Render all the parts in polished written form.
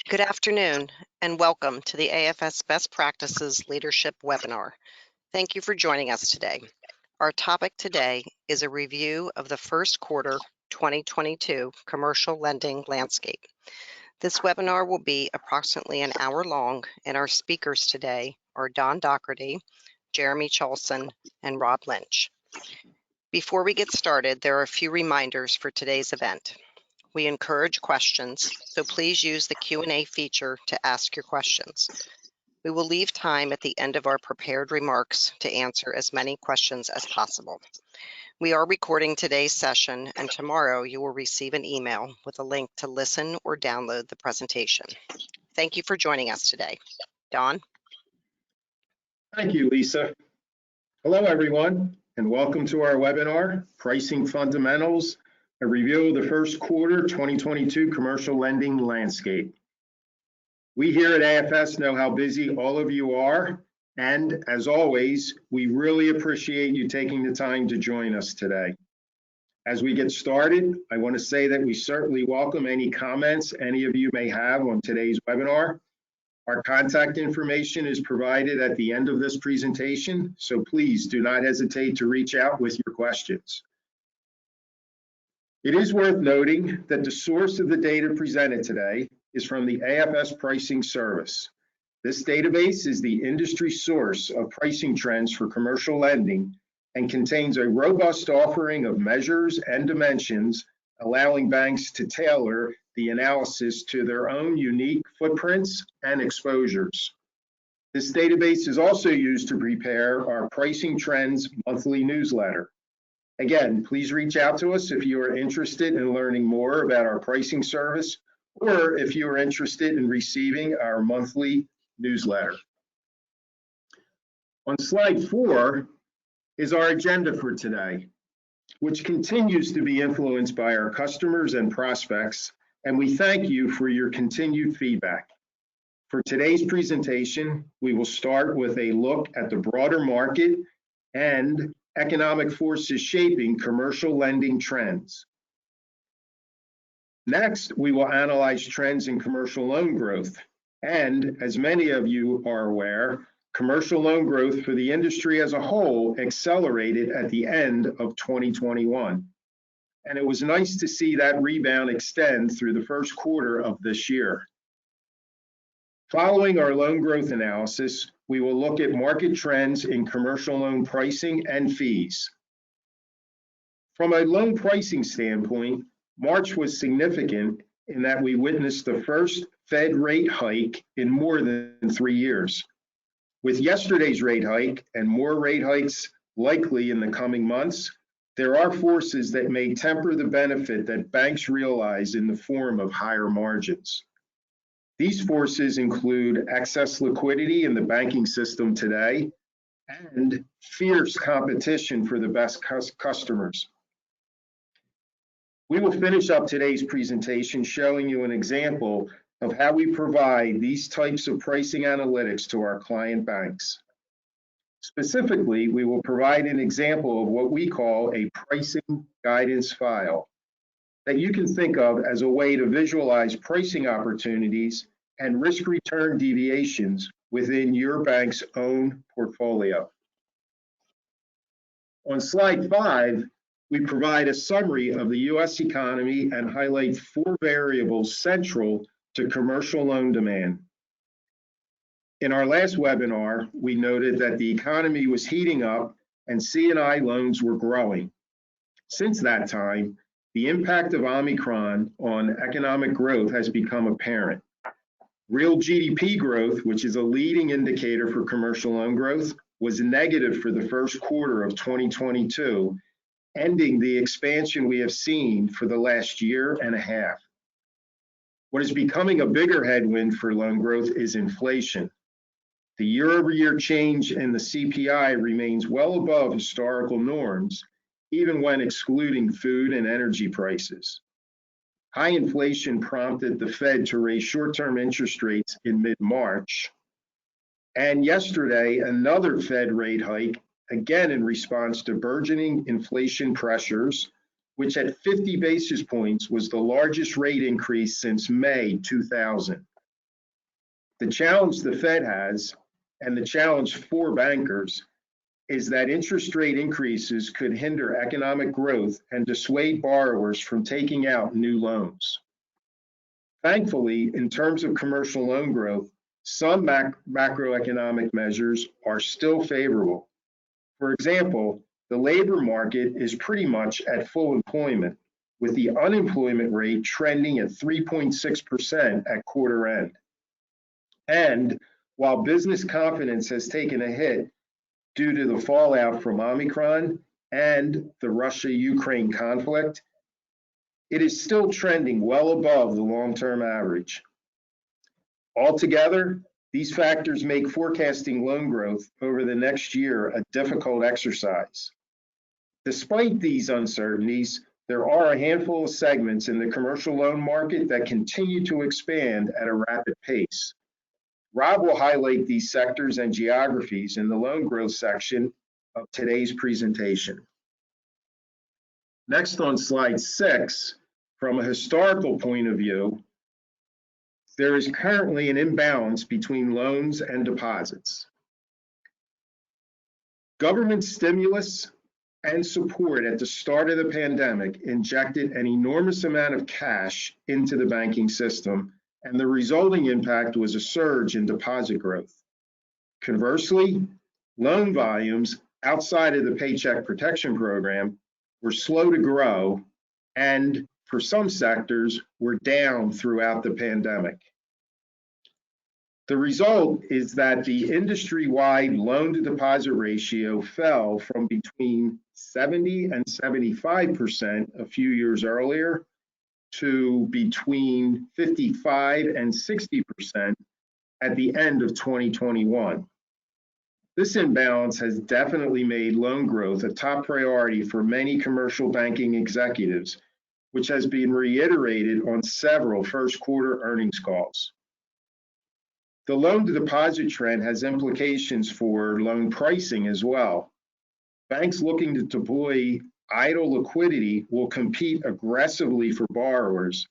Good afternoon and welcome to the AFS Best Practices Leadership Webinar. Thank you for joining us today. Our topic today is a review of the first quarter 2022 commercial lending landscape. This webinar will be approximately an hour long, and our speakers today are Don Doherty, Jeremy Chalson, and Rob Lynch. Before we get started, there are a few reminders for today's event. We encourage questions, so please use the Q&A feature to ask your questions. We will leave time at the end of our prepared remarks to answer as many questions as possible. We are recording today's session, and tomorrow you will receive an email with a link to listen or download the presentation. Thank you for joining us today. Don? Thank you, Lisa. Hello, everyone, and welcome to our webinar, Pricing Fundamentals, a review of the first quarter 2022 commercial lending landscape. We here at AFS know how busy all of you are, and as always, we really appreciate you taking the time to join us today. As we get started, I want to say that we certainly welcome any comments any of you may have on today's webinar. Our contact information is provided at the end of this presentation, so please do not hesitate to reach out with your questions. It is worth noting that the source of the data presented today is from the AFS Pricing Service. This database is the industry source of pricing trends for commercial lending and contains a robust offering of measures and dimensions, allowing banks to tailor the analysis to their own unique footprints and exposures. This database is also used to prepare our Pricing Trends monthly newsletter. Again, please reach out to us if you are interested in learning more about our pricing service or if you are interested in receiving our monthly newsletter. On slide 4 is our agenda for today, which continues to be influenced by our customers and prospects, and we thank you for your continued feedback. For today's presentation, we will start with a look at the broader market and economic forces shaping commercial lending trends. Next, we will analyze trends in commercial loan growth. And as many of you are aware, commercial loan growth for the industry as a whole accelerated at the end of 2021. And it was nice to see that rebound extend through the first quarter of this year. Following our loan growth analysis, we will look at market trends in commercial loan pricing and fees. From a loan pricing standpoint, March was significant in that we witnessed the first Fed rate hike in more than 3 years. With yesterday's rate hike and more rate hikes likely in the coming months, there are forces that may temper the benefit that banks realize in the form of higher margins. These forces include excess liquidity in the banking system today and fierce competition for the best customers. We will finish up today's presentation showing you an example of how we provide these types of pricing analytics to our client banks. Specifically, we will provide an example of what we call a pricing guidance file that you can think of as a way to visualize pricing opportunities and risk-return deviations within your bank's own portfolio. On slide 5, we provide a summary of the U.S. economy and highlight 4 variables central to commercial loan demand. In our last webinar, we noted that the economy was heating up and C&I loans were growing. Since that time, the impact of Omicron on economic growth has become apparent. Real GDP growth, which is a leading indicator for commercial loan growth, was negative for the first quarter of 2022, ending the expansion we have seen for the last year and a half. What is becoming a bigger headwind for loan growth is inflation. The year-over-year change in the CPI remains well above historical norms, even when excluding food and energy prices. High inflation prompted the Fed to raise short-term interest rates in mid-March. And yesterday, another Fed rate hike, again in response to burgeoning inflation pressures, which at 50 basis points was the largest rate increase since May 2000. The challenge the Fed has, and the challenge for bankers, is that interest rate increases could hinder economic growth and dissuade borrowers from taking out new loans. Thankfully, in terms of commercial loan growth, some macroeconomic measures are still favorable. For example, the labor market is pretty much at full employment, with the unemployment rate trending at 3.6% at quarter end. And while business confidence has taken a hit due to the fallout from Omicron and the Russia-Ukraine conflict, it is still trending well above the long-term average. Altogether, these factors make forecasting loan growth over the next year a difficult exercise. Despite these uncertainties, there are a handful of segments in the commercial loan market that continue to expand at a rapid pace. Rob will highlight these sectors and geographies in the loan growth section of today's presentation. Next, on slide 6, from a historical point of view, there is currently an imbalance between loans and deposits. Government stimulus and support at the start of the pandemic injected an enormous amount of cash into the banking system, and the resulting impact was a surge in deposit growth. Conversely, loan volumes outside of the Paycheck Protection Program were slow to grow, and for some sectors were down throughout the pandemic. The result is that the industry-wide loan-to-deposit ratio fell from between 70 and 75% a few years earlier to between 55 and 60% at the end of 2021. This imbalance has definitely made loan growth a top priority for many commercial banking executives, which has been reiterated on several first quarter earnings calls. The loan to deposit trend has implications for loan pricing as well. Banks looking to deploy idle liquidity will compete aggressively for borrowers,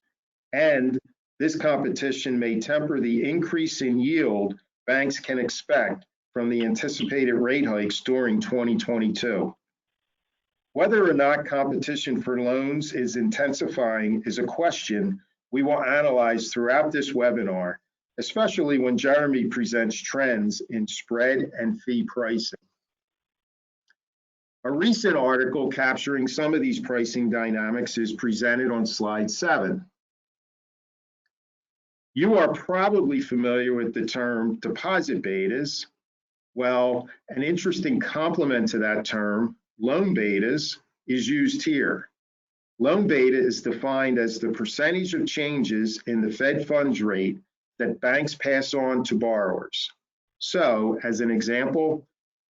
and this competition may temper the increase in yield banks can expect from the anticipated rate hikes during 2022. Whether or not competition for loans is intensifying is a question we will analyze throughout this webinar, especially when Jeremy presents trends in spread and fee pricing. A recent article capturing some of these pricing dynamics is presented on slide 7. You are probably familiar with the term deposit betas. Well, an interesting complement to that term, loan betas, is used here. Loan beta is defined as the percentage of changes in the Fed funds rate that banks pass on to borrowers. So, as an example,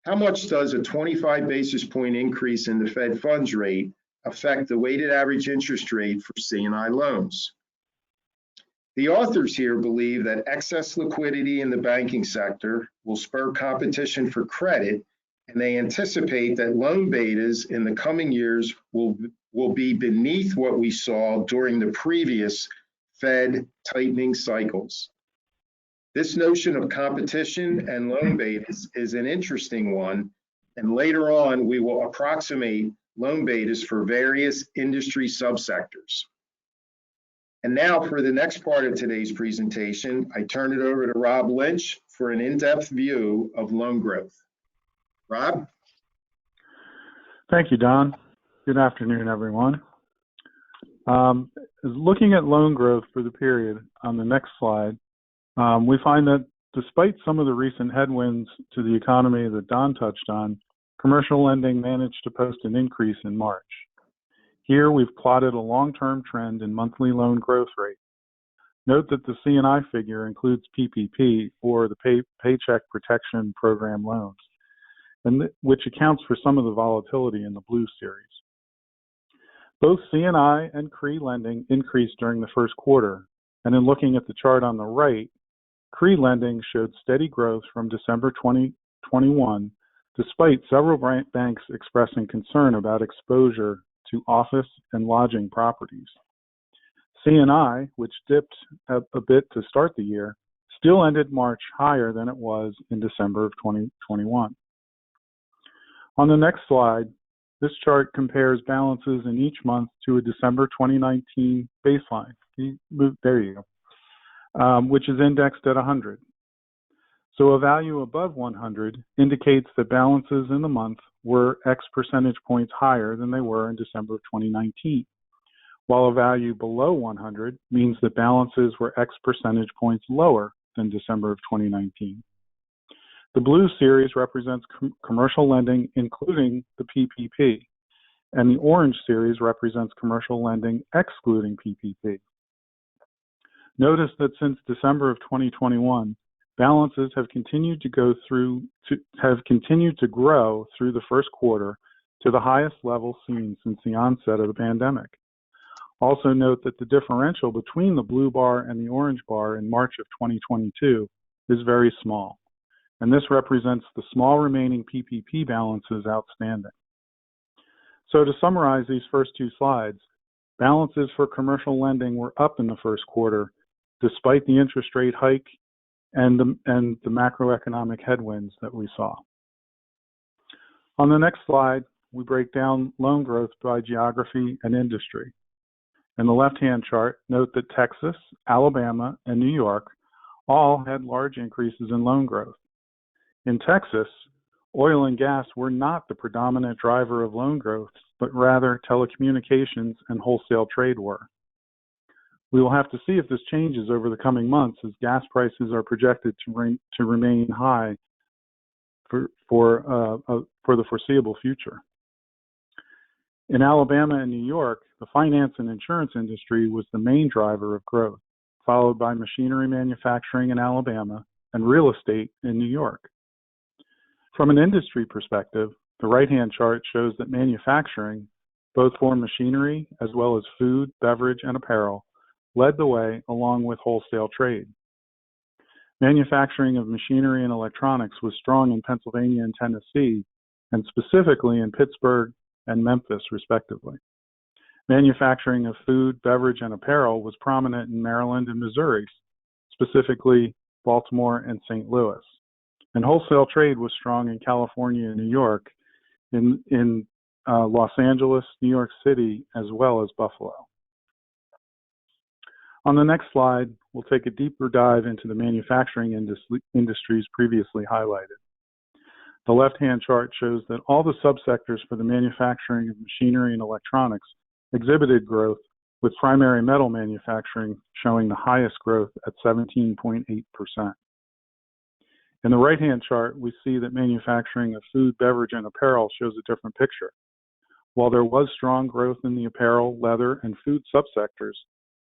how much does a 25 basis point increase in the Fed funds rate affect the weighted average interest rate for C&I loans? The authors here believe that excess liquidity in the banking sector will spur competition for credit, and they anticipate that loan betas in the coming years will be beneath what we saw during the previous Fed tightening cycles. This notion of competition and loan betas is an interesting one, and later on we will approximate loan betas for various industry subsectors. And now for the next part of today's presentation, I turn it over to Rob Lynch for an in-depth view of loan growth. Rob? Thank you, Don. Good afternoon, everyone. Looking at loan growth for the period on the next slide, we find that despite some of the recent headwinds to the economy that Don touched on, commercial lending managed to post an increase in March. Here we've plotted a long-term trend in monthly loan growth rate. Note that the C&I figure includes PPP, or the Paycheck Protection Program loans, which accounts for some of the volatility in the blue series. Both C&I and CRE lending increased during the first quarter, and in looking at the chart on the right, CRE lending showed steady growth from December 2021, despite several banks expressing concern about exposure to office and lodging properties. C&I, which dipped a bit to start the year, still ended March higher than it was in December of 2021. On the next slide, this chart compares balances in each month to a December 2019 baseline. There you go, which is indexed at 100. So a value above 100 indicates that balances in the month were X percentage points higher than they were in December of 2019, while a value below 100 means that balances were X percentage points lower than December of 2019. The blue series represents commercial lending, including the PPP, and the orange series represents commercial lending excluding PPP. Notice that since December of 2021, balances have continued to grow through the first quarter to the highest level seen since the onset of the pandemic. Also note that the differential between the blue bar and the orange bar in March of 2022 is very small, and this represents the small remaining PPP balances outstanding. So to summarize these first two slides, balances for commercial lending were up in the first quarter despite the interest rate hike and the macroeconomic headwinds that we saw. On the next slide, we break down loan growth by geography and industry. In the left-hand chart, note that Texas, Alabama, and New York all had large increases in loan growth. In Texas, oil and gas were not the predominant driver of loan growth, but rather telecommunications and wholesale trade were. We will have to see if this changes over the coming months as gas prices are projected to remain high for the foreseeable future. In Alabama and New York, the finance and insurance industry was the main driver of growth, followed by machinery manufacturing in Alabama and real estate in New York. From an industry perspective, the right-hand chart shows that manufacturing, both for machinery as well as food, beverage, and apparel, led the way along with wholesale trade. Manufacturing of machinery and electronics was strong in Pennsylvania and Tennessee, and specifically in Pittsburgh and Memphis, respectively. Manufacturing of food, beverage, and apparel was prominent in Maryland and Missouri, specifically Baltimore and St. Louis. And wholesale trade was strong in California and New York, in Los Angeles, New York City, as well as Buffalo. On the next slide, we'll take a deeper dive into the manufacturing industries previously highlighted. The left-hand chart shows that all the subsectors for the manufacturing of machinery and electronics exhibited growth, with primary metal manufacturing showing the highest growth at 17.8%. In the right-hand chart, we see that manufacturing of food, beverage, and apparel shows a different picture. While there was strong growth in the apparel, leather, and food subsectors,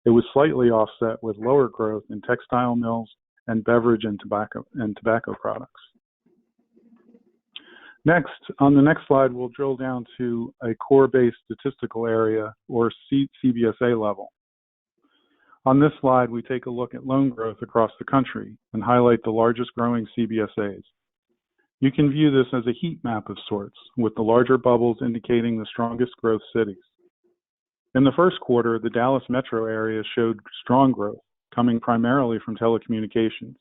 it was slightly offset with lower growth in textile mills and beverage and tobacco products. Next, on the next slide, we'll drill down to a core-based statistical area, or CBSA level. On this slide, we take a look at loan growth across the country and highlight the largest growing CBSAs. You can view this as a heat map of sorts, with the larger bubbles indicating the strongest growth cities. In the first quarter, the Dallas metro area showed strong growth, coming primarily from telecommunications.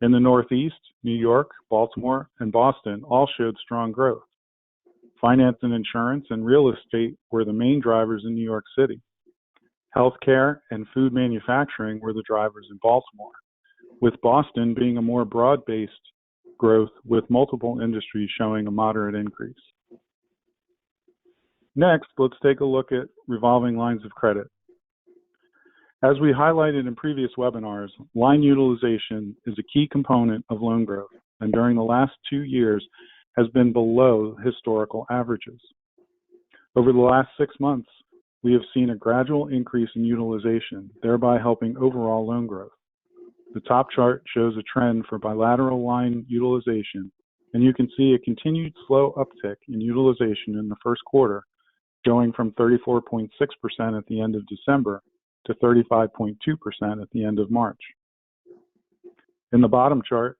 In the Northeast, New York, Baltimore, and Boston all showed strong growth. Finance and insurance and real estate were the main drivers in New York City. Healthcare and food manufacturing were the drivers in Baltimore, with Boston being a more broad-based growth with multiple industries showing a moderate increase. Next, let's take a look at revolving lines of credit. As we highlighted in previous webinars, line utilization is a key component of loan growth, and during the last 2 years has been below historical averages. Over the last 6 months, we have seen a gradual increase in utilization, thereby helping overall loan growth. The top chart shows a trend for bilateral line utilization, and you can see a continued slow uptick in utilization in the first quarter, going from 34.6% at the end of December to 35.2% at the end of March. In the bottom chart,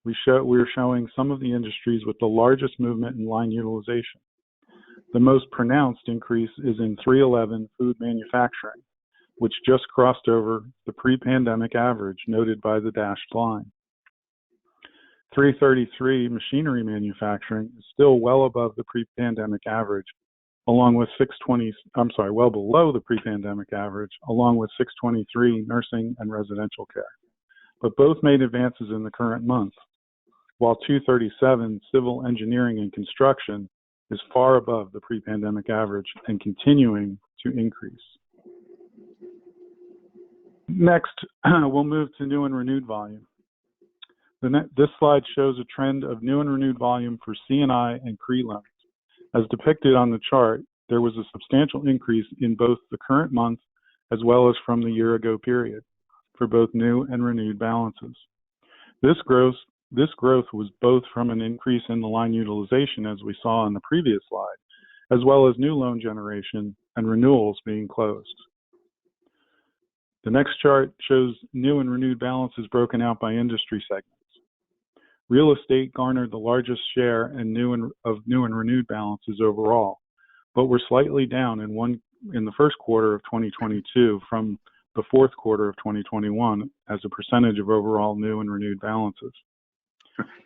we're showing some of the industries with the largest movement in line utilization. The most pronounced increase is in 311 food manufacturing, which just crossed over the pre-pandemic average noted by the dashed line. 333 machinery manufacturing is still well above the pre-pandemic average, along with well below the pre-pandemic average, along with 623 nursing and residential care. But both made advances in the current month, while 237 civil engineering and construction is far above the pre-pandemic average and continuing to increase. Next, we'll move to new and renewed volume. This slide shows a trend of new and renewed volume for C&I and CRE loans. As depicted on the chart, there was a substantial increase in both the current month as well as from the year ago period for both new and renewed balances. This growth was both from an increase in the line utilization, as we saw in the previous slide, as well as new loan generation and renewals being closed. The next chart shows new and renewed balances broken out by industry segments. Real estate garnered the largest share of new and renewed balances overall, but were slightly down in the first quarter of 2022 from the fourth quarter of 2021 as a percentage of overall new and renewed balances.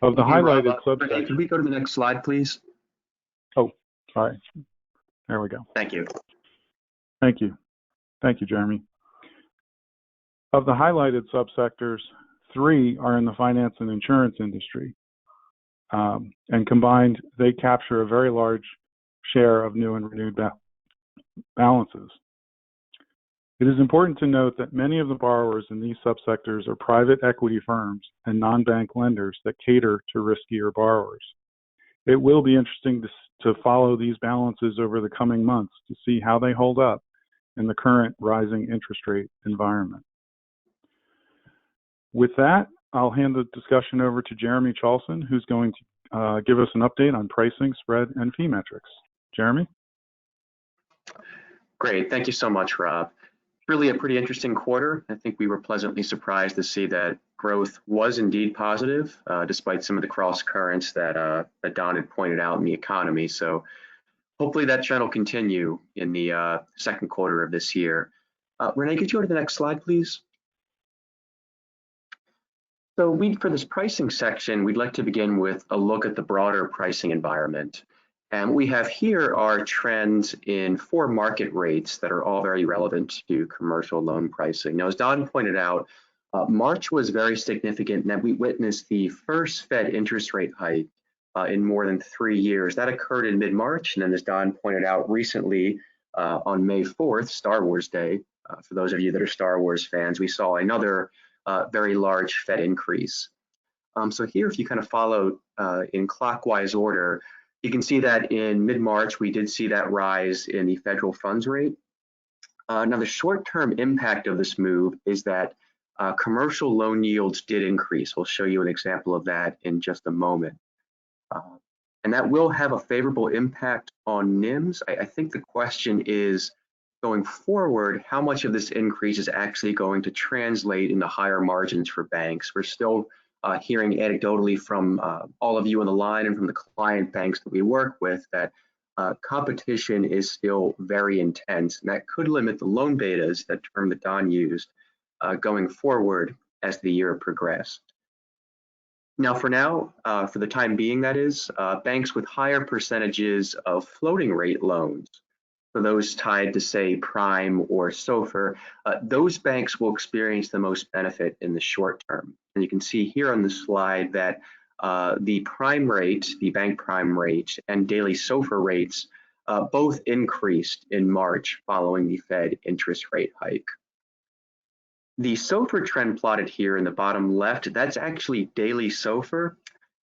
Of the highlighted subsectors. Can we go to the next slide, please? Oh, sorry. There we go. Thank you. Thank you. Thank you, Jeremy. Of the highlighted subsectors, 3 are in the finance and insurance industry. And combined, they capture a very large share of new and renewed balances. It is important to note that many of the borrowers in these subsectors are private equity firms and non-bank lenders that cater to riskier borrowers. It will be interesting to follow these balances over the coming months to see how they hold up in the current rising interest rate environment. With that, I'll hand the discussion over to Jeremy Charlson, who's going to give us an update on pricing, spread, and fee metrics. Jeremy? Great. Thank you so much, Rob. Really a pretty interesting quarter. I think we were pleasantly surprised to see that growth was indeed positive, despite some of the cross currents that Don had pointed out in the economy. So hopefully that trend will continue in the second quarter of this year. Renee, could you go to the next slide, please? So for this pricing section, we'd like to begin with a look at the broader pricing environment. And what we have here are trends in 4 market rates that are all very relevant to commercial loan pricing. Now, as Don pointed out, March was very significant in that we witnessed the first Fed interest rate hike in more than 3 years. That occurred in mid-March, and then as Don pointed out recently, on May 4th, Star Wars Day, for those of you that are Star Wars fans, we saw another very large Fed increase. So here, if you kind of follow in clockwise order, you can see that in mid-March, we did see that rise in the federal funds rate. Now, the short-term impact of this move is that commercial loan yields did increase. We'll show you an example of that in just a moment. And that will have a favorable impact on NIMs. I think the question is, going forward, how much of this increase is actually going to translate into higher margins for banks? We're still hearing anecdotally from all of you on the line and from the client banks that we work with that competition is still very intense, and that could limit the loan betas, that term that Don used, going forward as the year progressed. Now, for the time being, that is, banks with higher percentages of floating rate loans, for those tied to, say, Prime or SOFR, those banks will experience the most benefit in the short term. And you can see here on the slide that the prime rate, the bank prime rate, and daily SOFR rates both increased in March following the Fed interest rate hike. The SOFR trend plotted here in the bottom left, that's actually daily SOFR.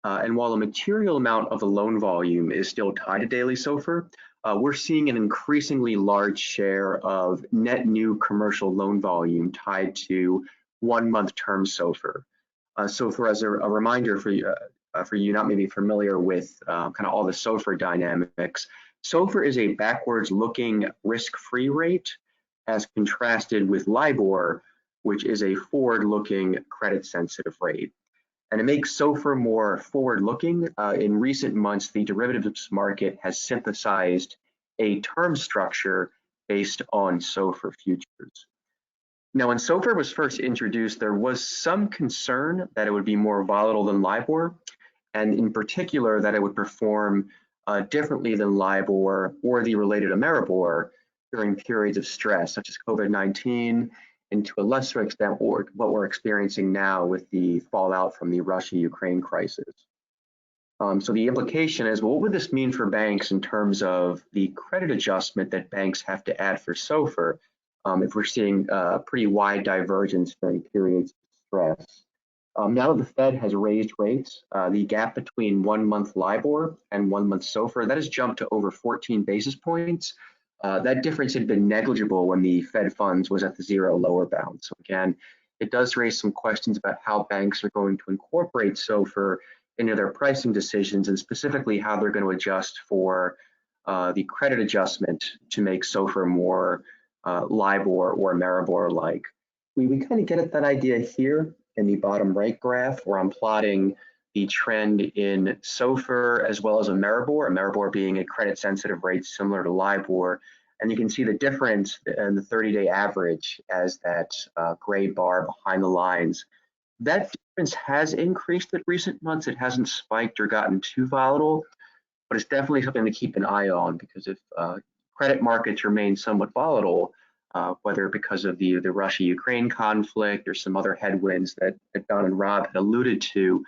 And while a material amount of the loan volume is still tied to daily SOFR, we're seeing an increasingly large share of net new commercial loan volume tied to 1-month term SOFR. So as a reminder for you not maybe familiar with kind of all the SOFR dynamics, SOFR is a backwards looking risk-free rate as contrasted with LIBOR, which is a forward-looking credit-sensitive rate. And to make SOFR more forward-looking, in recent months, the derivatives market has synthesized a term structure based on SOFR futures. Now, when SOFR was first introduced, there was some concern that it would be more volatile than LIBOR, and in particular that it would perform differently than LIBOR or the related Ameribor during periods of stress, such as COVID-19, and to a lesser extent what we're experiencing now with the fallout from the Russia-Ukraine crisis. So the implication is, well, what would this mean for banks in terms of the credit adjustment that banks have to add for SOFR if we're seeing pretty wide divergence during periods of stress? Now that the Fed has raised rates, the gap between 1 month LIBOR and 1 month SOFR, that has jumped to over 14 basis points. That difference had been negligible when the Fed funds was at the zero lower bound. So again, it does raise some questions about how banks are going to incorporate SOFR into their pricing decisions, and specifically how they're going to adjust for the credit adjustment to make SOFR more LIBOR or Ameribor-like. We kind of get at that idea here in the bottom right graph, where I'm plotting the trend in SOFR as well as Ameribor being a credit-sensitive rate similar to LIBOR. And you can see the difference in the 30-day average as that gray bar behind the lines. That difference has increased in recent months. It hasn't spiked or gotten too volatile, but it's definitely something to keep an eye on, because if credit markets remain somewhat volatile, whether because of the Russia-Ukraine conflict or some other headwinds that Don and Rob had alluded to,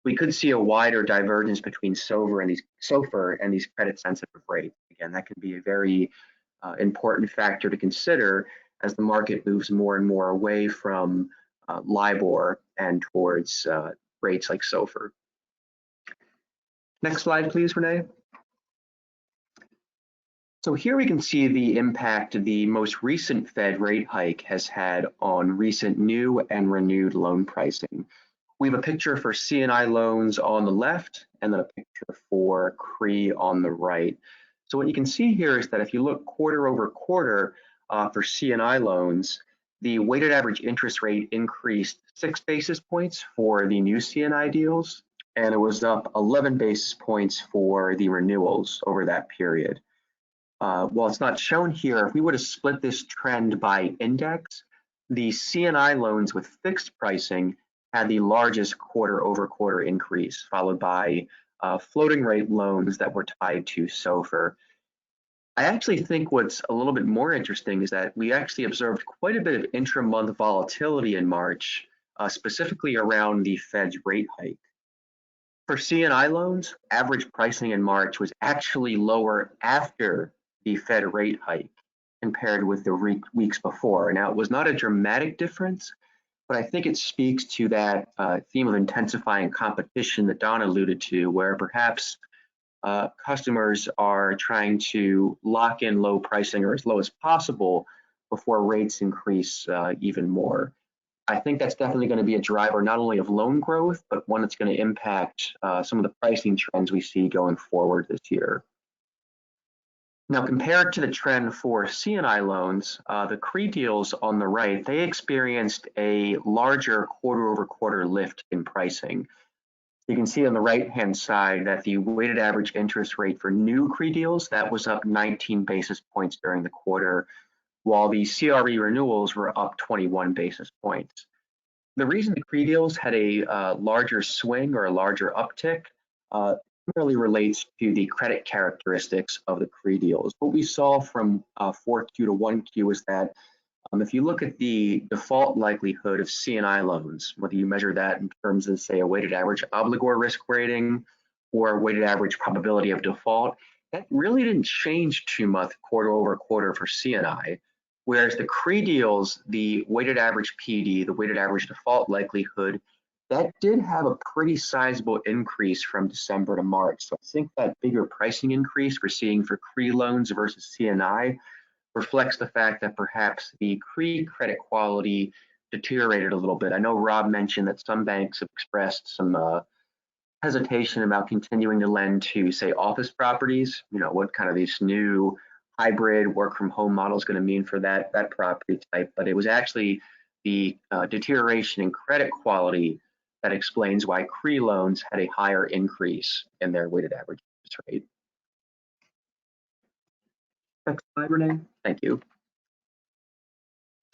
we could see a wider divergence between SOFR and these credit-sensitive rates. Again, that can be a very important factor to consider as the market moves more and more away from LIBOR and towards rates like SOFR. Next slide, please, Renee. So here we can see the impact the most recent Fed rate hike has had on recent new and renewed loan pricing. We have a picture for C&I loans on the left and then a picture for CRE on the right. So what you can see here is that if you look quarter over quarter for C&I loans, the weighted average interest rate increased 6 basis points for the new C&I deals, and it was up 11 basis points for the renewals over that period. While it's not shown here, if we would have split this trend by index, the C&I loans with fixed pricing had the largest quarter over quarter increase, followed by floating rate loans that were tied to SOFR. I actually think what's a little bit more interesting is that we actually observed quite a bit of intra-month volatility in March, specifically around the Fed's rate hike. For C&I loans, average pricing in March was actually lower after the Fed rate hike compared with the weeks before. Now, it was not a dramatic difference, but I think it speaks to that theme of intensifying competition that Don alluded to, where perhaps customers are trying to lock in low pricing or as low as possible before rates increase even more. I think that's definitely going to be a driver not only of loan growth, but one that's going to impact some of the pricing trends we see going forward this year. Now, compared to the trend for C&I loans, the CRE deals on the right, they experienced a larger quarter over quarter lift in pricing. You can see on the right-hand side that the weighted average interest rate for new CRE deals, that was up 19 basis points during the quarter, while the CRE renewals were up 21 basis points. The reason the CRE deals had a larger swing or a larger uptick really relates to the credit characteristics of the CRE deals. What we saw from 4Q to 1Q is that if you look at the default likelihood of C&I loans, whether you measure that in terms of, say, a weighted average obligor risk rating or a weighted average probability of default, that really didn't change too much quarter over quarter for C&I. Whereas the CRE deals, the weighted average PD, the weighted average default likelihood, that did have a pretty sizable increase from December to March. So I think that bigger pricing increase we're seeing for CRE loans versus C&I reflects the fact that perhaps the CRE credit quality deteriorated a little bit. I know Rob mentioned that some banks have expressed some hesitation about continuing to lend to, say, office properties. You know, what kind of this new hybrid work from home model is going to mean for that property type. But it was actually the deterioration in credit quality that explains why CRE loans had a higher increase in their weighted average interest rate. Next slide, Renee. Thank you.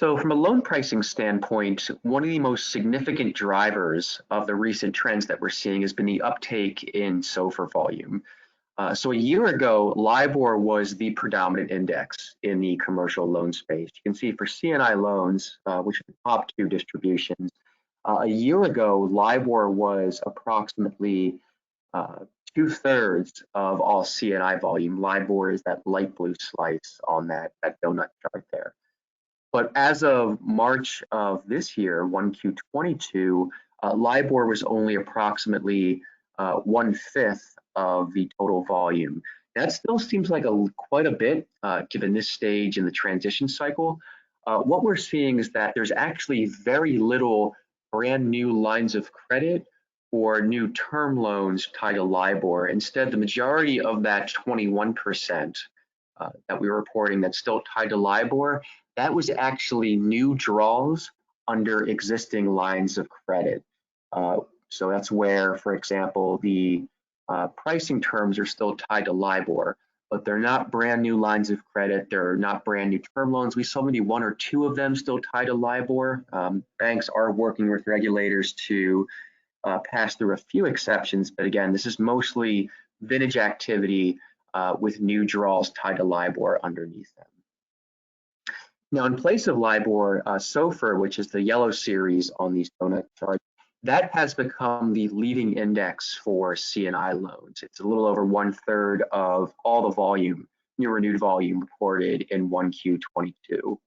So from a loan pricing standpoint, one of the most significant drivers of the recent trends that we're seeing has been the uptake in SOFR volume. So a year ago, LIBOR was the predominant index in the commercial loan space. You can see for C&I loans, which are the top two distributions, a year ago, LIBOR was approximately 2/3 of all C&I volume. LIBOR is that light blue slice on that donut chart there. But as of March of this year, 1Q22, LIBOR was only approximately 1/5 of the total volume. That still seems like quite a bit given this stage in the transition cycle. What we're seeing is that there's actually very little brand new lines of credit or new term loans tied to LIBOR. Instead, the majority of that 21% that we were reporting that's still tied to LIBOR, that was actually new draws under existing lines of credit. So that's where, for example, the pricing terms are still tied to LIBOR, but they're not brand new lines of credit. They're not brand new term loans. We saw maybe one or two of them still tied to LIBOR. Banks are working with regulators to pass through a few exceptions, but again, this is mostly vintage activity with new draws tied to LIBOR underneath them. Now, in place of LIBOR, SOFR, which is the yellow series on these donut charts, that has become the leading index for C&I loans. It's a little over 1/3 of all the volume, new renewed volume reported in 1Q22.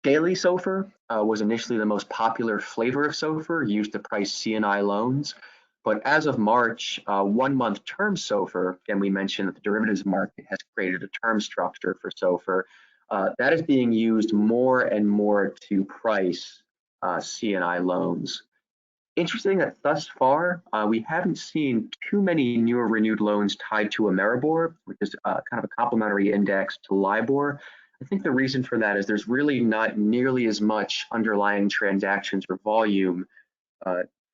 Daily SOFR was initially the most popular flavor of SOFR used to price C&I loans. But as of March, 1-month term SOFR, and we mentioned that the derivatives market has created a term structure for SOFR, that is being used more and more to price C&I loans. Interesting that thus far, we haven't seen too many new or renewed loans tied to Ameribor, which is kind of a complementary index to LIBOR. I think the reason for that is there's really not nearly as much underlying transactions or volume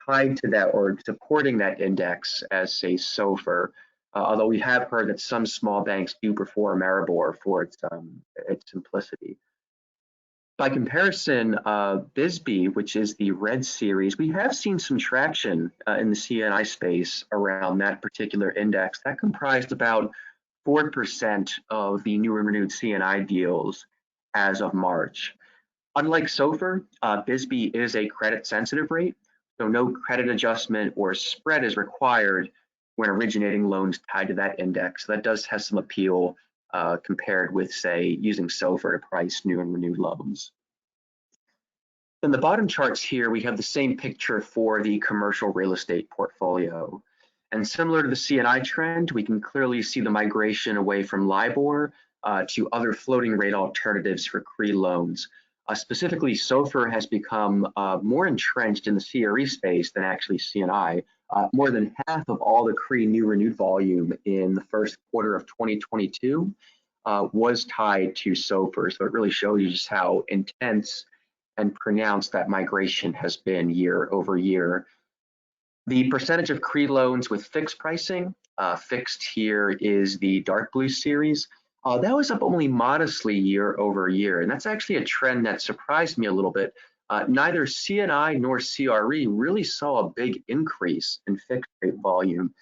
tied to that or supporting that index as, say, SOFR. Although we have heard that some small banks do prefer Ameribor for its simplicity. By comparison, BSBY, which is the red series, we have seen some traction in the C&I space around that particular index. That comprised about 4% of the new and renewed C&I deals as of March. Unlike SOFR, BSBY is a credit-sensitive rate, so no credit adjustment or spread is required when originating loans tied to that index. So that does have some appeal compared with, say, using SOFR to price new and renewed loans. In the bottom charts here, we have the same picture for the commercial real estate portfolio. And similar to the C&I trend, we can clearly see the migration away from LIBOR to other floating rate alternatives for CRE loans. Specifically, SOFR has become more entrenched in the CRE space than actually C&I. More than half of all the CRE new renewed volume in the first quarter of 2022 was tied to SOFR. So it really shows you just how intense and pronounced that migration has been year over year. The percentage of CRE loans with fixed pricing, fixed here is the dark blue series, that was up only modestly year over year. And that's actually a trend that surprised me a little bit. Neither C&I nor CRE really saw a big increase in fixed rate volume.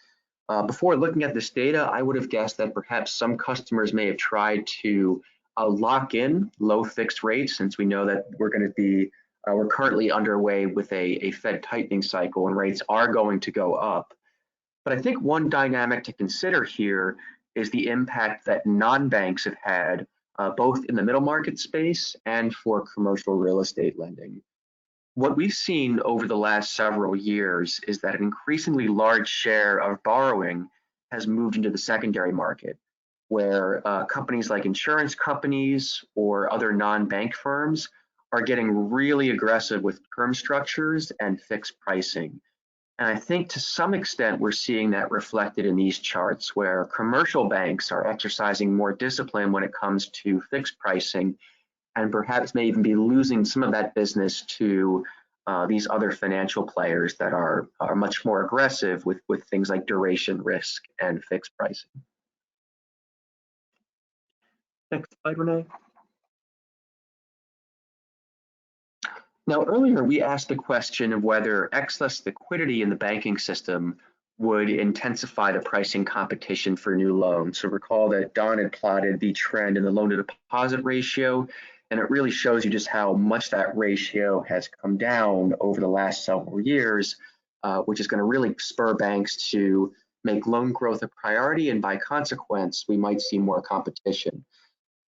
Before looking at this data, I would have guessed that perhaps some customers may have tried to lock in low fixed rates, since we know that we're currently underway with a Fed tightening cycle and rates are going to go up. But I think one dynamic to consider here is the impact that non-banks have had both in the middle market space and for commercial real estate lending. What we've seen over the last several years is that an increasingly large share of borrowing has moved into the secondary market, where companies like insurance companies or other non-bank firms are getting really aggressive with term structures and fixed pricing. And I think to some extent, we're seeing that reflected in these charts, where commercial banks are exercising more discipline when it comes to fixed pricing, and perhaps may even be losing some of that business to these other financial players that are much more aggressive with things like duration risk and fixed pricing. Next slide, Renee. Now, earlier we asked the question of whether excess liquidity in the banking system would intensify the pricing competition for new loans. So recall that Don had plotted the trend in the loan to deposit ratio, and it really shows you just how much that ratio has come down over the last several years, which is going to really spur banks to make loan growth a priority, and by consequence, we might see more competition.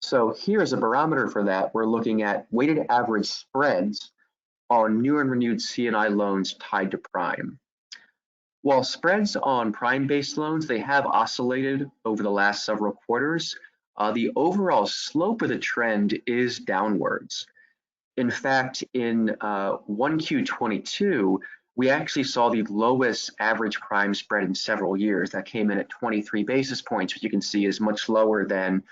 So here's a barometer for that. We're looking at weighted average spreads on new and renewed C&I loans tied to prime. While spreads on prime-based loans, they have oscillated over the last several quarters, the overall slope of the trend is downwards. In fact, in 1Q2022, we actually saw the lowest average prime spread in several years. That came in at 23 basis points, which you can see is much lower than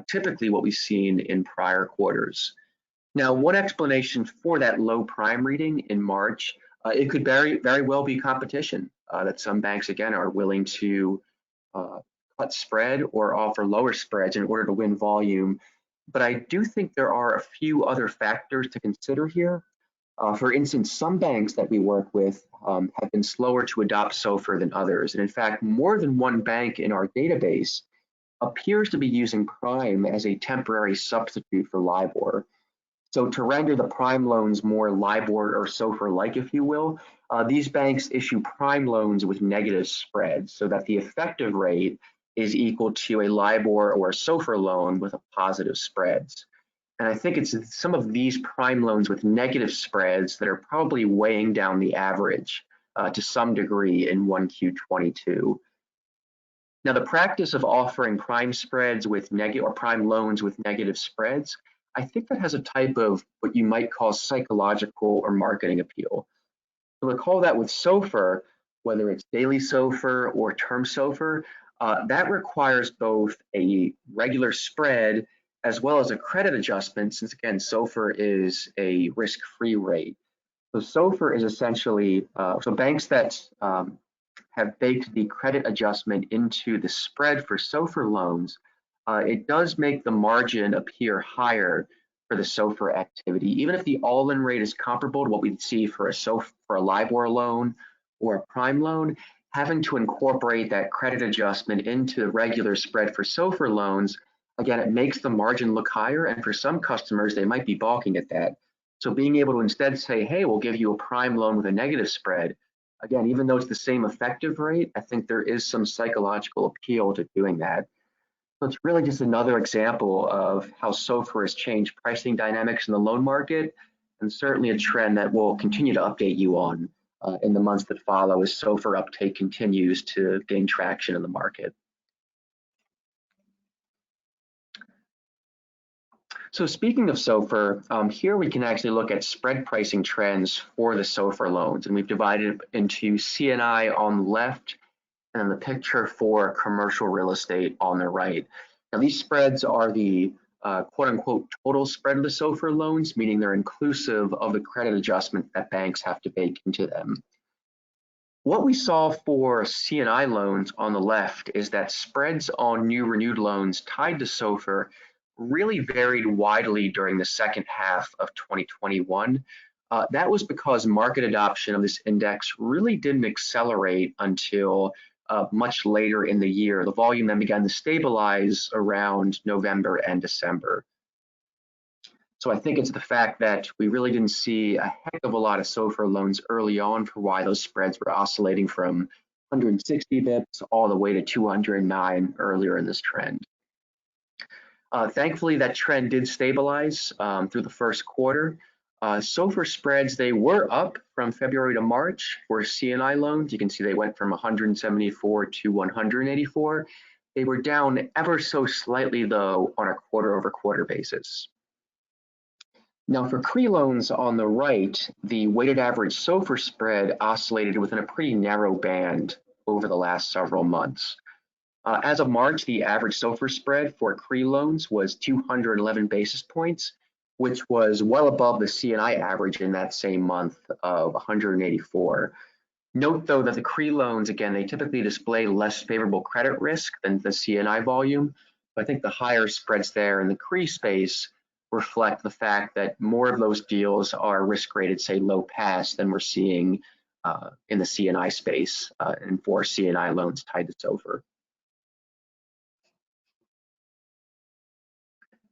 typically what we've seen in prior quarters. Now, one explanation for that low prime reading in March, it could very well be competition, that some banks, again, are willing to cut spread or offer lower spreads in order to win volume. But I do think there are a few other factors to consider here. For instance, some banks that we work with have been slower to adopt SOFR than others. And in fact, more than one bank in our database appears to be using prime as a temporary substitute for LIBOR. So to render the prime loans more LIBOR or SOFR-like, if you will, these banks issue prime loans with negative spreads so that the effective rate is equal to a LIBOR or a SOFR loan with a positive spreads. And I think it's some of these prime loans with negative spreads that are probably weighing down the average to some degree in 1Q22. Now, the practice of offering prime spreads with negative or prime loans with negative spreads, I think that has a type of what you might call psychological or marketing appeal. So recall that with SOFR, whether it's daily SOFR or term SOFR, that requires both a regular spread as well as a credit adjustment, since again, SOFR is a risk-free rate. So SOFR is essentially, so banks that have baked the credit adjustment into the spread for SOFR loans, it does make the margin appear higher for the SOFR activity, even if the all-in rate is comparable to what we'd see for a LIBOR loan or a prime loan. Having to incorporate that credit adjustment into the regular spread for SOFR loans, again, it makes the margin look higher, and for some customers, they might be balking at that. So being able to instead say, hey, we'll give you a prime loan with a negative spread, again, even though it's the same effective rate, I think there is some psychological appeal to doing that. So it's really just another example of how SOFR has changed pricing dynamics in the loan market, and certainly a trend that we'll continue to update you on in the months that follow as SOFR uptake continues to gain traction in the market. So speaking of SOFR, here we can actually look at spread pricing trends for the SOFR loans, and we've divided it into C&I on the left and the picture for commercial real estate on the right. Now these spreads are the quote unquote total spread of the SOFR loans, meaning they're inclusive of the credit adjustment that banks have to bake into them. What we saw for C&I loans on the left is that spreads on new renewed loans tied to SOFR really varied widely during the second half of 2021. That was because market adoption of this index really didn't accelerate until much later in the year. The volume then began to stabilize around November and December. So I think it's the fact that we really didn't see a heck of a lot of SOFR loans early on for why those spreads were oscillating from 160 bips all the way to 209 earlier in this trend. Thankfully, that trend did stabilize through the first quarter. SOFR spreads, they were up from February to March for C&I loans. You can see they went from 174 to 184. They were down ever so slightly, though, on a quarter-over-quarter basis. Now, for CRE loans on the right, the weighted average SOFR spread oscillated within a pretty narrow band over the last several months. As of March, the average SOFR spread for CRE loans was 211 basis points, which was well above the C&I average in that same month of 184. Note, though, that the CRE loans, again, they typically display less favorable credit risk than the C&I volume. But I think the higher spreads there in the CRE space reflect the fact that more of those deals are risk rated, say, low pass than we're seeing in the C&I space and for C&I loans tied to SOFR.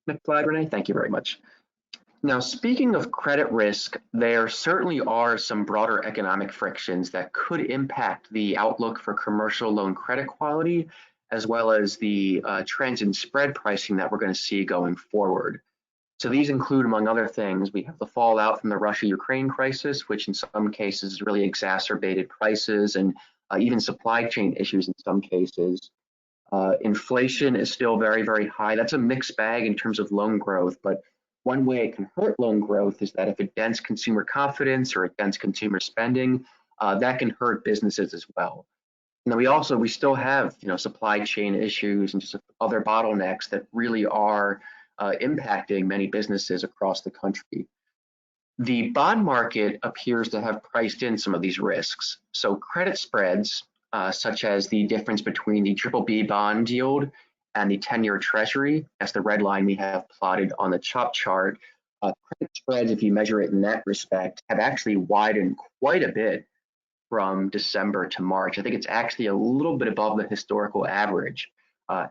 Next slide, Renee. Thank you very much. Now, speaking of credit risk, there certainly are some broader economic frictions that could impact the outlook for commercial loan credit quality, as well as the trends in spread pricing that we're going to see going forward. So these include, among other things, we have the fallout from the Russia-Ukraine crisis, which in some cases really exacerbated prices and even supply chain issues in some cases. Inflation is still very, very high. That's a mixed bag in terms of loan growth, but one way it can hurt loan growth is that if it dents consumer confidence or it dents consumer spending, that can hurt businesses as well. And then we still have, supply chain issues and just other bottlenecks that really are impacting many businesses across the country. The bond market appears to have priced in some of these risks. So credit spreads, such as the difference between the BBB bond yield and the 10-year treasury, that's the red line we have plotted on the top chart. Credit spreads, if you measure it in that respect, have actually widened quite a bit from December to March. I think it's actually a little bit above the historical average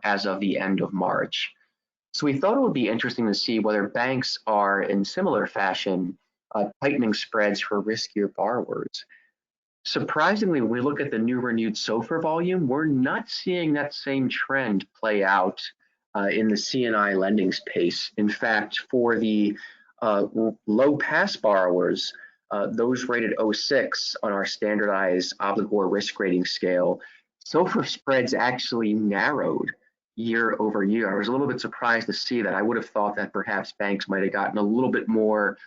as of the end of March. So we thought it would be interesting to see whether banks are in similar fashion tightening spreads for riskier borrowers. Surprisingly, when we look at the new renewed SOFR volume, we're not seeing that same trend play out in the C&I lending space. In fact, for the low pass borrowers, those rated 06 on our standardized obligor risk rating scale, SOFR spreads actually narrowed year over year. I was a little bit surprised to see that. I would have thought that perhaps banks might have gotten a little bit more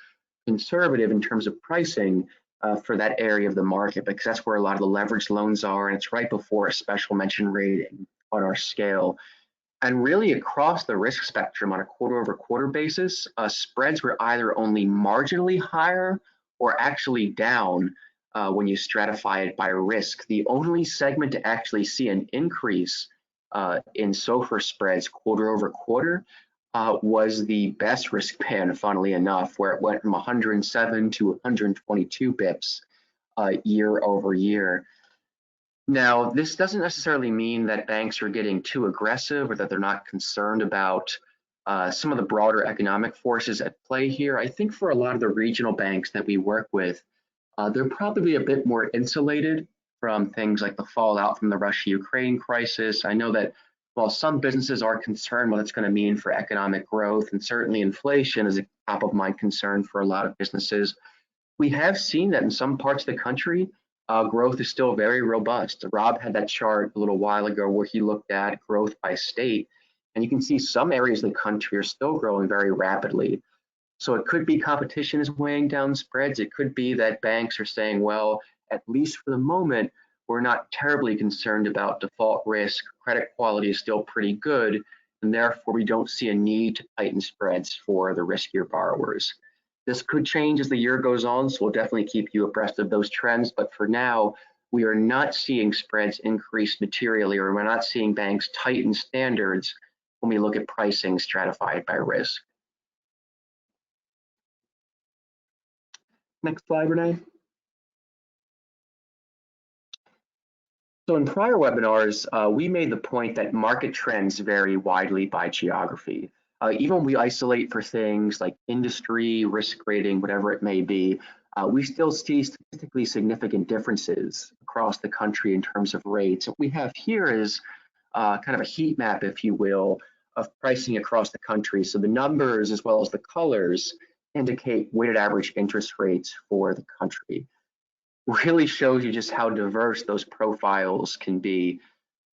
conservative in terms of pricing for that area of the market, because that's where a lot of the leveraged loans are, and it's right before a special mention rating on our scale. And really across the risk spectrum on a quarter over quarter basis, spreads were either only marginally higher or actually down when you stratify it by risk. The only segment to actually see an increase in SOFR spreads quarter over quarter was the best risk band, funnily enough, where it went from 107 to 122 bips year over year. Now, this doesn't necessarily mean that banks are getting too aggressive or that they're not concerned about some of the broader economic forces at play here. I think for a lot of the regional banks that we work with, they're probably a bit more insulated from things like the fallout from the Russia-Ukraine crisis. I know that while some businesses are concerned what it's going to mean for economic growth, and certainly inflation is a top of mind concern for a lot of businesses, we have seen that in some parts of the country, growth is still very robust. Rob had that chart a little while ago where he looked at growth by state, and you can see some areas of the country are still growing very rapidly. So it could be competition is weighing down spreads. It could be that banks are saying, well, at least for the moment, we're not terribly concerned about default risk. Credit quality is still pretty good, and therefore we don't see a need to tighten spreads for the riskier borrowers. This could change as the year goes on, so we'll definitely keep you abreast of those trends. But for now, we are not seeing spreads increase materially, or we're not seeing banks tighten standards when we look at pricing stratified by risk. Next slide, Renee. So in prior webinars, we made the point that market trends vary widely by geography. Even when we isolate for things like industry, risk rating, whatever it may be, we still see statistically significant differences across the country in terms of rates. What we have here is kind of a heat map, if you will, of pricing across the country. So the numbers as well as the colors indicate weighted average interest rates for the country. Really shows you just how diverse those profiles can be.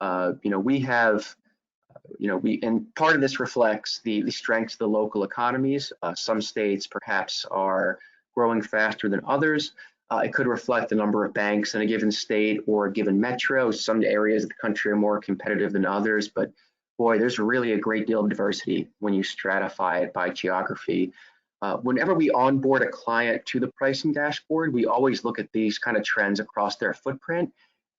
We have, and part of this reflects the strengths of the local economies. Some states perhaps are growing faster than others. It could reflect the number of banks in a given state or a given metro. Some areas of the country are more competitive than others, but boy, there's really a great deal of diversity when you stratify it by geography. Whenever we onboard a client to the pricing dashboard, we always look at these kind of trends across their footprint.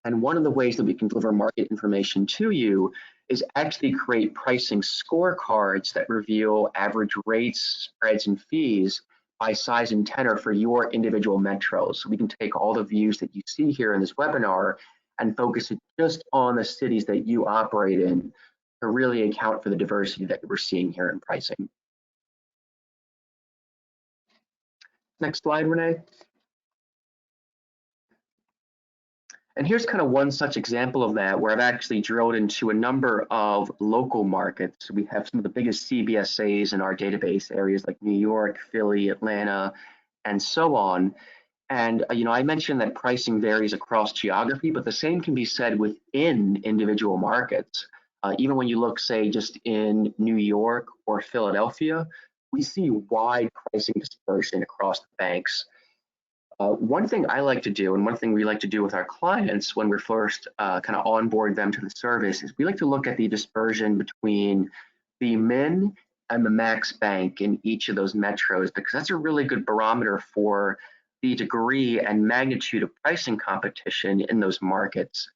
And one of the ways that we can deliver market information to you is actually create pricing scorecards that reveal average rates, spreads, and fees by size and tenor for your individual metros. So we can take all the views that you see here in this webinar and focus it just on the cities that you operate in to really account for the diversity that we're seeing here in pricing. Next slide, Renee. And here's kind of one such example of that, where I've actually drilled into a number of local markets. We have some of the biggest CBSAs in our database, areas like New York, Philly, Atlanta, and so on. And I mentioned that pricing varies across geography, but the same can be said within individual markets. Even when you look, say, just in New York or Philadelphia, we see wide pricing dispersion across the banks. One thing I like to do, and one thing we like to do with our clients when we're first kind of onboard them to the service, is we like to look at the dispersion between the min and the max bank in each of those metros, because that's a really good barometer for the degree and magnitude of pricing competition in those markets.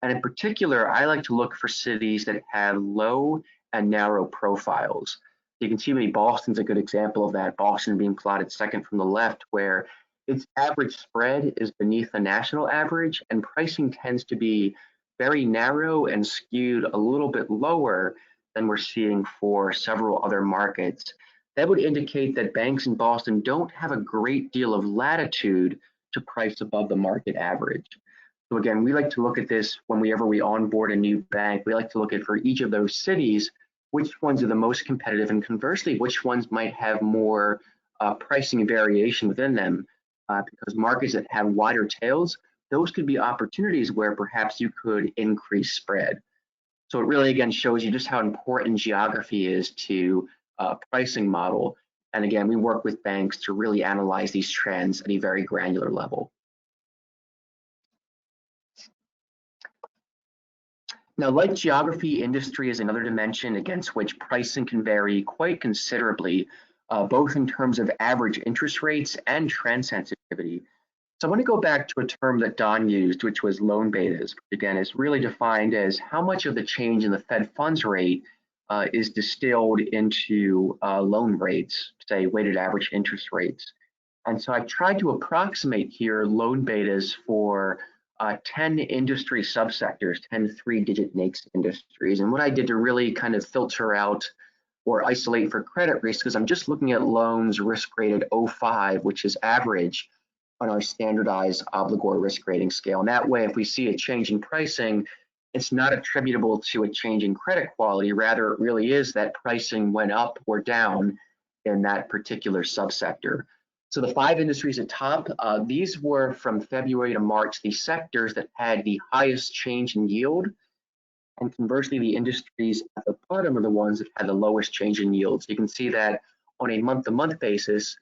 And in particular, I like to look for cities that have low and narrow profiles. You can see maybe Boston's a good example of that, Boston being plotted second from the left, where its average spread is beneath the national average, and pricing tends to be very narrow and skewed a little bit lower than we're seeing for several other markets. That would indicate that banks in Boston don't have a great deal of latitude to price above the market average. So again, we like to look at this whenever we onboard a new bank. We like to look at, for each of those cities, which ones are the most competitive, and conversely, which ones might have more pricing variation within them. Because markets that have wider tails, those could be opportunities where perhaps you could increase spread. So it really, again, shows you just how important geography is to pricing model. And again, we work with banks to really analyze these trends at a very granular level. Now, like geography, industry is another dimension against which pricing can vary quite considerably, both in terms of average interest rates and trend sensitivity. So I want to go back to a term that Don used, which was loan betas, which again is really defined as how much of the change in the Fed funds rate is distilled into loan rates, say weighted average interest rates. And so I've tried to approximate here loan betas for 10 industry subsectors, 10 three-digit NAICS industries. And what I did to really kind of filter out or isolate for credit risk, because I'm just looking at loans risk rated 05, which is average on our standardized obligor risk rating scale. And that way, if we see a change in pricing, it's not attributable to a change in credit quality. Rather, it really is that pricing went up or down in that particular subsector. So the 5 industries at top, these were from February to March, the sectors that had the highest change in yield. And conversely, the industries at the bottom are the ones that had the lowest change in yields. You can see that on a month-to-month basis,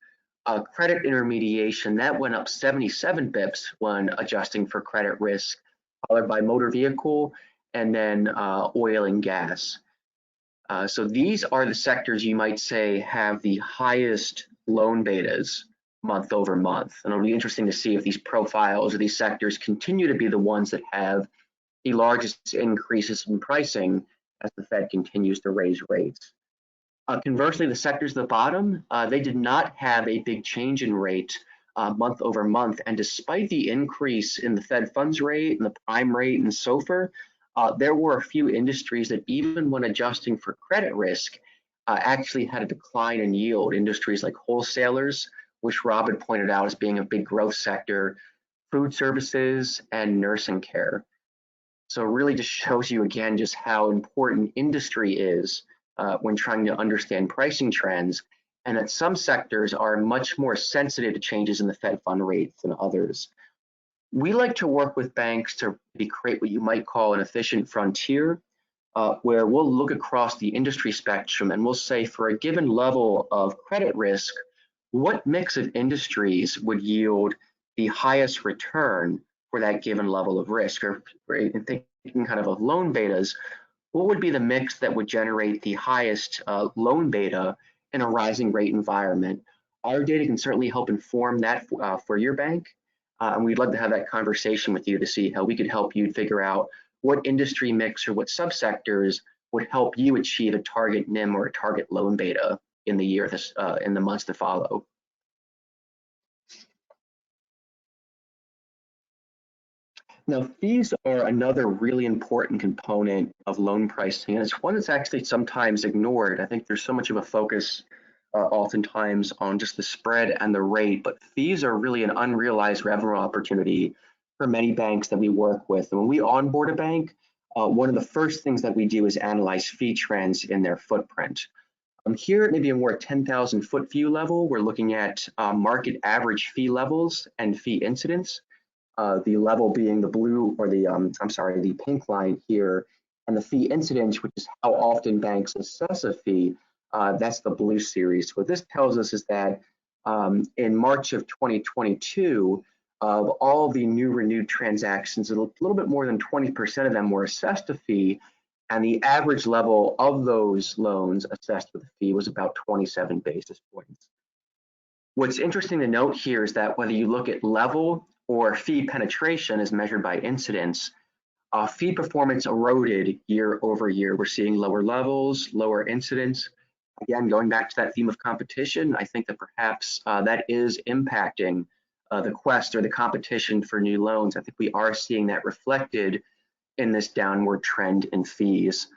credit intermediation, that went up 77 bips when adjusting for credit risk, followed by motor vehicle, and then oil and gas. So these are the sectors you might say have the highest loan betas month over month. And it'll be interesting to see if these profiles or these sectors continue to be the ones that have the largest increases in pricing as the Fed continues to raise rates. Conversely, the sectors at the bottom, they did not have a big change in rate month over month. And despite the increase in the Fed funds rate and the prime rate and SOFR, there were a few industries that even when adjusting for credit risk, actually had a decline in yield. Industries like wholesalers, which Rob had pointed out as being a big growth sector, food services, and nursing care. So it really just shows you again just how important industry is when trying to understand pricing trends, and that some sectors are much more sensitive to changes in the Fed fund rates than others. We like to work with banks to create what you might call an efficient frontier, where we'll look across the industry spectrum and we'll say for a given level of credit risk, what mix of industries would yield the highest return for that given level of risk? Or in thinking kind of loan betas, what would be the mix that would generate the highest loan beta in a rising rate environment? Our data can certainly help inform that for your bank. And we'd love to have that conversation with you to see how we could help you figure out what industry mix or what subsectors would help you achieve a target NIM or a target loan beta in the months to follow. Now, fees are another really important component of loan pricing, and it's one that's actually sometimes ignored. I think there's so much of a focus oftentimes on just the spread and the rate, but fees are really an unrealized revenue opportunity for many banks that we work with. And when we onboard a bank, one of the first things that we do is analyze fee trends in their footprint. Here at maybe a more 10,000 foot view level, we're looking at market average fee levels and fee incidents. The level being the blue or the pink line here, and the fee incidence, which is how often banks assess a fee, that's the blue series. What this tells us is that in March of 2022, of all the new renewed transactions, a little bit more than 20% of them were assessed a fee, and the average level of those loans assessed with a fee was about 27 basis points. What's interesting to note here is that whether you look at level or fee penetration as measured by incidence, fee performance eroded year over year. We're seeing lower levels, lower incidence. Again, going back to that theme of competition, I think that perhaps that is impacting the quest or the competition for new loans. I think we are seeing that reflected in this downward trend in fees.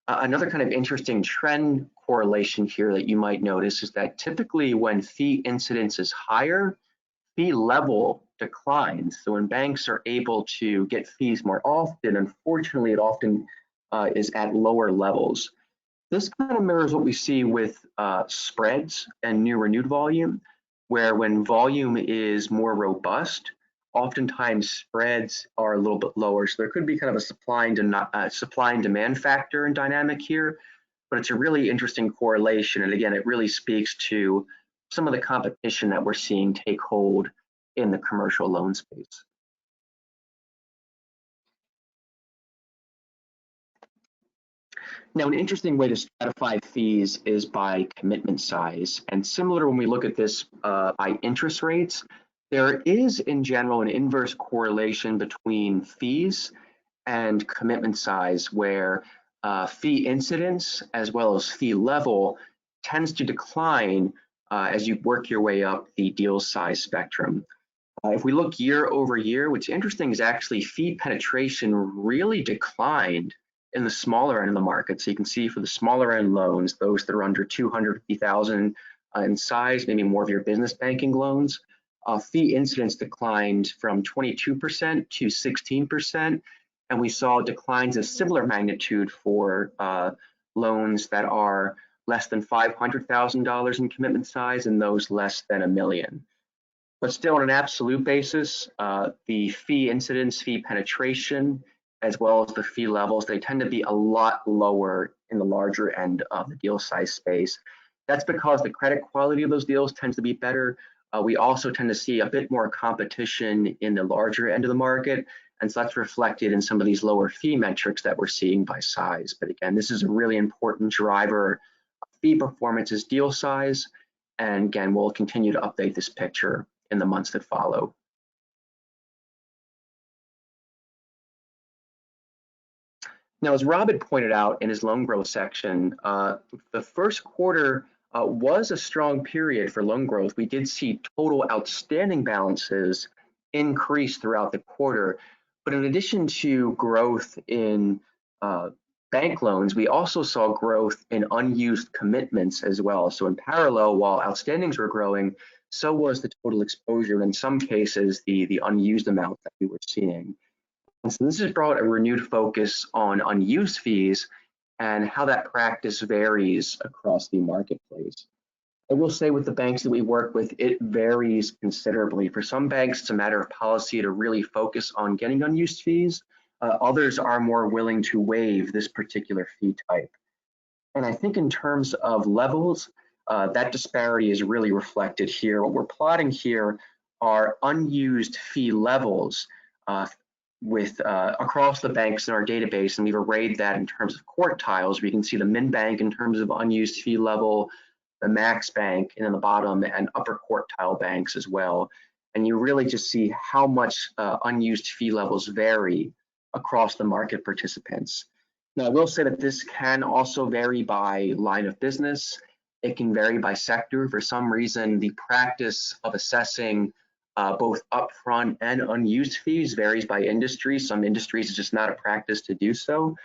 Another kind of interesting trend correlation here that you might notice is that typically when fee incidence is higher, fee level declines. So when banks are able to get fees more often, unfortunately, it often is at lower levels. This kind of mirrors what we see with spreads and new renewed volume, where when volume is more robust, oftentimes spreads are a little bit lower. So there could be kind of a supply and demand factor and dynamic here, but it's a really interesting correlation. And again, it really speaks to some of the competition that we're seeing take hold in the commercial loan space. Now, an interesting way to stratify fees is by commitment size. And similar to when we look at this by interest rates, there is in general an inverse correlation between fees and commitment size, where fee incidence as well as fee level tends to decline as you work your way up the deal size spectrum. If we look year over year, what's interesting is actually fee penetration really declined in the smaller end of the market. So you can see for the smaller end loans, those that are under 250,000 in size, maybe more of your business banking loans, fee incidence declined from 22% to 16%. And we saw declines of similar magnitude for loans that are less than $500,000 in commitment size and those less than $1 million. But still on an absolute basis, the fee incidence, fee penetration, as well as the fee levels, they tend to be a lot lower in the larger end of the deal size space. That's because the credit quality of those deals tends to be better. We also tend to see a bit more competition in the larger end of the market. And so that's reflected in some of these lower fee metrics that we're seeing by size. But again, this is a really important driver of fee performance is deal size. And again, we'll continue to update this picture in the months that follow. Now, as Rob had pointed out in his loan growth section, the first quarter was a strong period for loan growth. We did see total outstanding balances increase throughout the quarter. But in addition to growth in bank loans, we also saw growth in unused commitments as well. So in parallel, while outstandings were growing, so was the total exposure, and in some cases, the unused amount that we were seeing. And so this has brought a renewed focus on unused fees and how that practice varies across the marketplace. I will say with the banks that we work with, it varies considerably. For some banks, it's a matter of policy to really focus on getting unused fees. Others are more willing to waive this particular fee type. And I think in terms of levels, that disparity is really reflected here. What we're plotting here are unused fee levels across the banks in our database, and we've arrayed that in terms of quartiles. We can see the min bank in terms of unused fee level, the max bank, and then the bottom and upper quartile banks as well. And you really just see how much unused fee levels vary across the market participants. Now, I will say that this can also vary by line of business. It can vary by sector. For some reason, the practice of assessing both upfront and unused fees varies by industry. Some industries it's just not a practice to do so.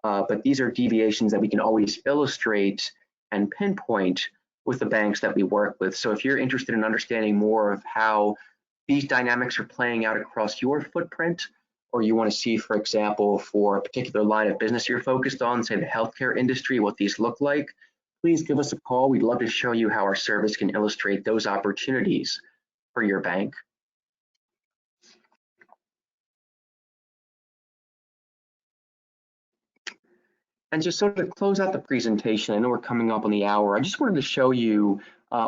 But these are deviations that we can always illustrate and pinpoint with the banks that we work with. So if you're interested in understanding more of how these dynamics are playing out across your footprint, or you want to see, for example, for a particular line of business you're focused on, say the healthcare industry, what these look like, please give us a call. We'd love to show you how our service can illustrate those opportunities for your bank. And just sort of to close out the presentation, I know we're coming up on the hour, I just wanted to show you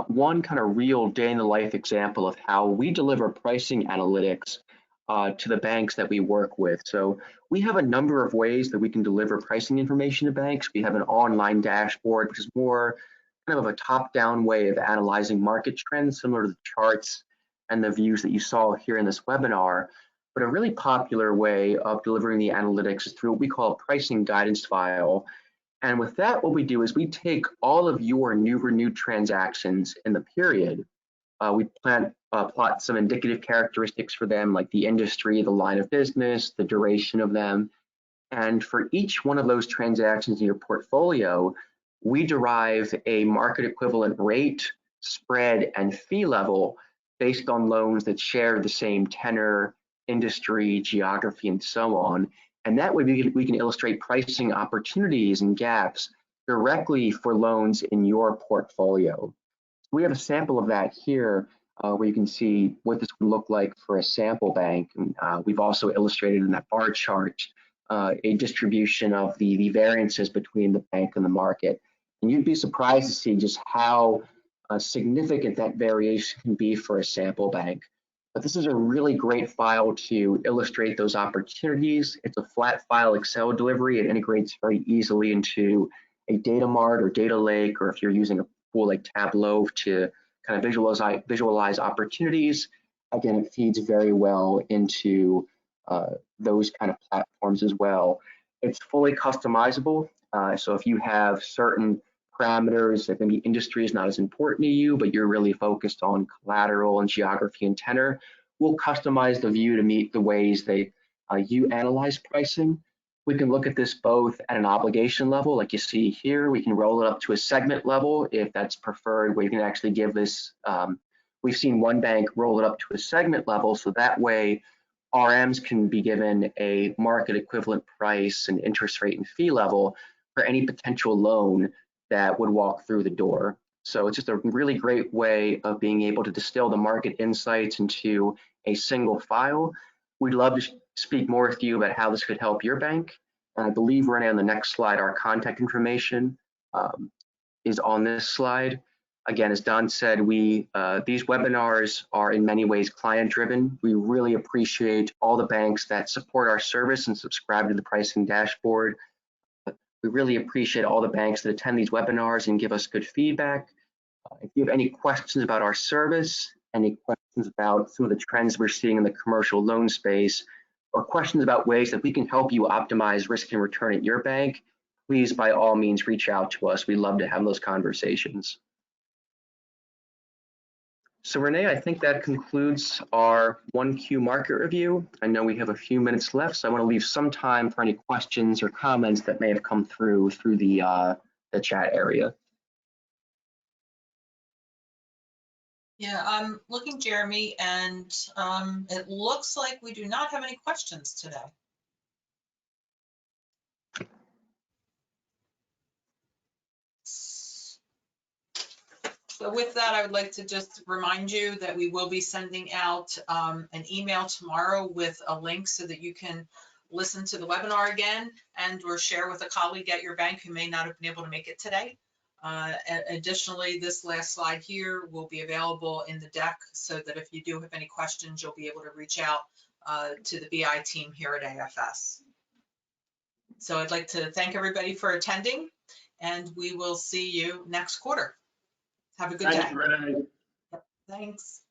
one kind of real day in the life example of how we deliver pricing analytics to the banks that we work with. So we have a number of ways that we can deliver pricing information to banks. We have an online dashboard, which is more kind of a top-down way of analyzing market trends, similar to the charts and the views that you saw here in this webinar. But a really popular way of delivering the analytics is through what we call a pricing guidance file. And with that, what we do is we take all of your new renewed transactions in the period. We plot some indicative characteristics for them, like the industry, the line of business, the duration of them. And for each one of those transactions in your portfolio, we derive a market equivalent rate, spread, and fee level based on loans that share the same tenor, industry, geography, and so on. And that way we can illustrate pricing opportunities and gaps directly for loans in your portfolio. We have a sample of that here where you can see what this would look like for a sample bank. And, we've also illustrated in that bar chart a distribution of the variances between the bank and the market. And you'd be surprised to see just how significant that variation can be for a sample bank. But this is a really great file to illustrate those opportunities. It's a flat file Excel delivery. It integrates very easily into a data mart or data lake, or if you're using a tool like Tableau to kind of visualize opportunities. Again, it feeds very well into those kind of platforms as well. It's fully customizable. So if you have certain parameters, if maybe industry is not as important to you, but you're really focused on collateral and geography and tenor, we'll customize the view to meet the ways that you analyze pricing. We can look at this both at an obligation level, like you see here. We can roll it up to a segment level if that's preferred, where you can actually give this. We've seen one bank roll it up to a segment level, so that way RMs can be given a market equivalent price and interest rate and fee level for any potential loan that would walk through the door. So it's just a really great way of being able to distill the market insights into a single file. We'd love to speak more with you about how this could help your bank. And I believe, Renee, on the next slide, our contact information is on this slide. Again, as Don said, these webinars are in many ways client-driven. We really appreciate all the banks that support our service and subscribe to the pricing dashboard. We really appreciate all the banks that attend these webinars and give us good feedback. If you have any questions about our service, any questions about some of the trends we're seeing in the commercial loan space, or questions about ways that we can help you optimize risk and return at your bank, please by all means reach out to us. We love to have those conversations. So Renee, I think that concludes our 1Q market review. I know we have a few minutes left, so I want to leave some time for any questions or comments that may have come through the chat area. Yeah, I'm looking, Jeremy, and it looks like we do not have any questions today. So with that, I would like to just remind you that we will be sending out an email tomorrow with a link so that you can listen to the webinar again and or share with a colleague at your bank who may not have been able to make it today. Additionally, this last slide here will be available in the deck so that if you do have any questions, you'll be able to reach out to the BI team here at AFS. So I'd like to thank everybody for attending, and we will see you next quarter. Have a good day. Thanks, Renee. Thanks.